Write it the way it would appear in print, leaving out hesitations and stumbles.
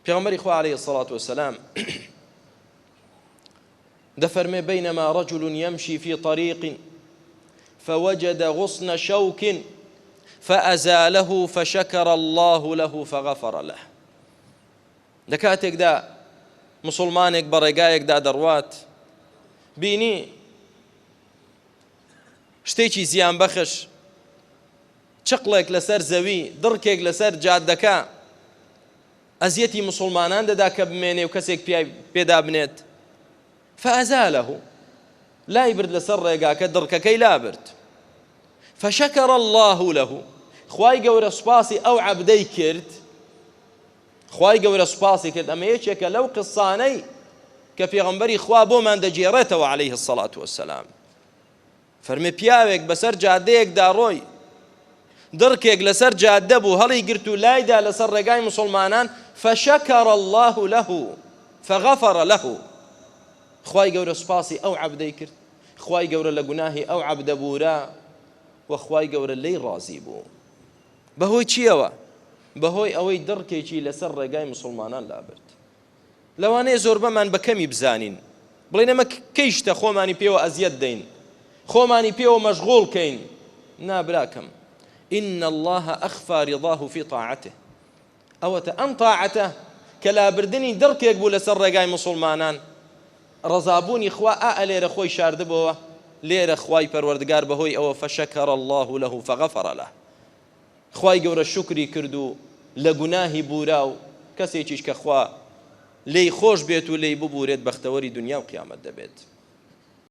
پێغەمبەری خوا عليه الصلاة والسلام دفرمي بينما رجل يمشي في طريق فوجد غصن شوك فأزاله فشكر الله له فغفر له. لكاتێکدا مسلمانێک بە ڕێگایەکدا دەڕوات بینی شتێکی زیان بەخش چقڵێک لەسەر زەوی دڕکێک لەسەر جادەکە ئەزیەتی مسلمانان دەدا کە بمێنێ و کەسێک پێدا بنێت فأزاله لای برد لەسەر ڕێگاکە دڕکەکەی لابرد فشكر الله له خوای گەورە سوپاسی ئەو عەبدەی کرد خوای گەورە سوپاسی کرد. ئەمە یەکێکە لەو قسانەی کە پێغەمبەری خوا بۆمان دەگێڕێتەوە عليه الصلاة والسلام. فەرمێ پیاوێک بەسەر جادەیەکدا ڕۆی دڕکێک لەسەر جادە بوو هەڵی گرت و لایدا لەسەر ڕێگای مسلمانان فشكر الله له فغفر له. خوای گەورە سوپاسی ئەو عەبدەی کرد، خوای گەورە لە گوناهی ئەو عەبدە بورا و خوای گەورە لێی ڕازی بوو. بەهۆی چیەوە؟ بەهۆی ئەوەی دڕکێکی لەسەر ڕێگای مسلمانان لابرد. لەوانەیە زۆر بەمان بەکەمی بزانین بڵێن ئەمە کەی شتە خۆمانی پێوە ئەزیەت دەین، خۆمانی پێوە مەشغوڵ کەین. نابراکەم إن الله أخفى رضاه في طاعته. ئەوەتە ئەم طاعەتە کە لابردنی دڕکێک بوو لەسەر ڕێگای مسلمانان ڕەزابوونی خوا لێرە خۆی شاردبەوە لێرە خوای پەروەردگار بەهۆی ئەوە فشكر الله له فغفر له. خوای گەورە شکری کرد و لە گوناهی بورا و کەسێکیش کە خوا لێی خۆش بێت و لێی ببورێت بەختەوەری دنیا و قیامەت دەبێت.